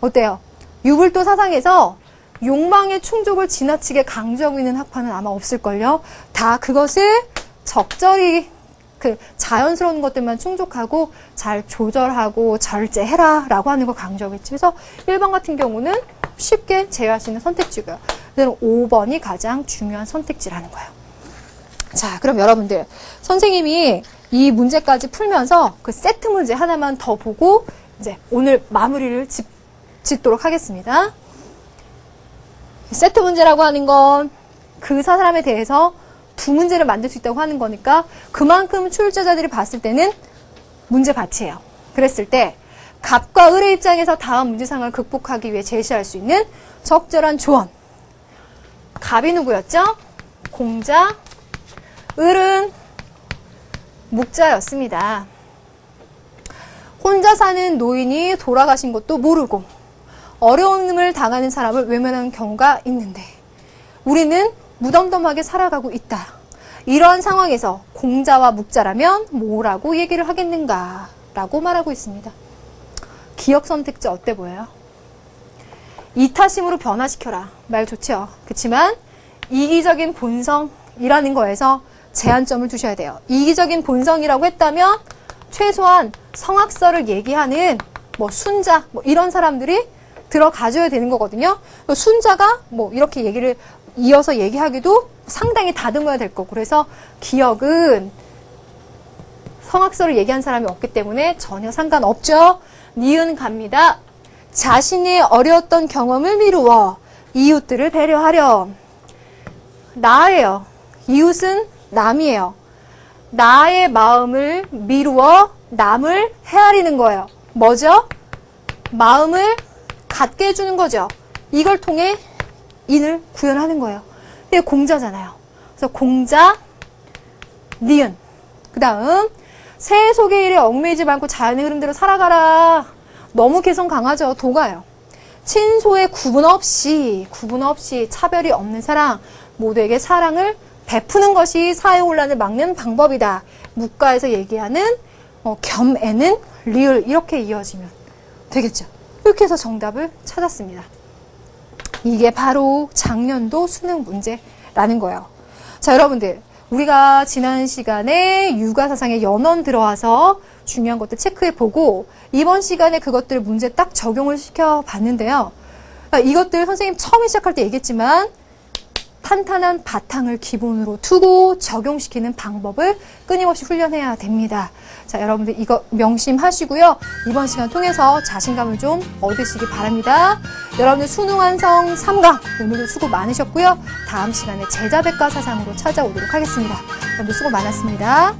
어때요? 유불도 사상에서 욕망의 충족을 지나치게 강조하고 있는 학파는 아마 없을걸요. 다 그것을 적절히 그 자연스러운 것들만 충족하고 잘 조절하고 절제해라 라고 하는 걸 강조하겠지. 그래서 1번 같은 경우는 쉽게 제외할 수 있는 선택지고요. 그래서 5번이 가장 중요한 선택지라는 거예요. 자, 그럼 여러분들 선생님이 이 문제까지 풀면서 그 세트 문제 하나만 더 보고 이제 오늘 마무리를 짓도록 하겠습니다. 세트 문제라고 하는 건 그 사람에 대해서 두 문제를 만들 수 있다고 하는 거니까 그만큼 출제자들이 봤을 때는 문제 가치예요. 그랬을 때 갑과 을의 입장에서 다음 문제상을 극복하기 위해 제시할 수 있는 적절한 조언. 갑이 누구였죠? 공자, 을은 묵자였습니다. 혼자 사는 노인이 돌아가신 것도 모르고 어려움을 당하는 사람을 외면하는 경우가 있는데 우리는 무덤덤하게 살아가고 있다. 이러한 상황에서 공자와 묵자라면 뭐라고 얘기를 하겠는가? 라고 말하고 있습니다. 기억 선택지 어때 보여요? 이타심으로 변화시켜라. 말 좋죠. 그렇지만 이기적인 본성이라는 거에서 제한점을 두셔야 돼요. 이기적인 본성이라고 했다면 최소한 성악설을 얘기하는 뭐 순자 뭐 이런 사람들이 들어가줘야 되는 거거든요. 순자가 뭐 이렇게 얘기를 이어서 얘기하기도 상당히 다듬어야 될 거고 그래서 기억은 성악설을 얘기한 사람이 없기 때문에 전혀 상관없죠. 니은 갑니다. 자신이 어려웠던 경험을 미루어 이웃들을 배려하렴. 나예요. 이웃은 남이에요. 나의 마음을 미루어 남을 헤아리는 거예요. 뭐죠? 마음을 갖게 해주는 거죠. 이걸 통해 인을 구현하는 거예요. 이게 공자잖아요. 그래서 공자, 니은. 그 다음 새 속의 일에 얽매이지 말고 자연의 흐름대로 살아가라. 너무 개성 강하죠. 도가요. 친소의 구분 없이 차별이 없는 사랑, 모두에게 사랑을 베푸는 것이 사회혼란을 막는 방법이다. 묵가에서 얘기하는 겸애는 리을 이렇게 이어지면 되겠죠. 이렇게 해서 정답을 찾았습니다. 이게 바로 작년도 수능 문제라는 거예요. 자, 여러분들 우리가 지난 시간에 육아사상의 연원 들어와서 중요한 것들 체크해보고 이번 시간에 그것들을 문제 딱 적용을 시켜봤는데요. 이것들 선생님 처음에 시작할 때 얘기했지만 탄탄한 바탕을 기본으로 두고 적용시키는 방법을 끊임없이 훈련해야 됩니다. 자, 여러분들 이거 명심하시고요. 이번 시간 통해서 자신감을 좀 얻으시기 바랍니다. 여러분들 수능 완성 3강 오늘도 수고 많으셨고요. 다음 시간에 제자백과 사상으로 찾아오도록 하겠습니다. 여러분들 수고 많았습니다.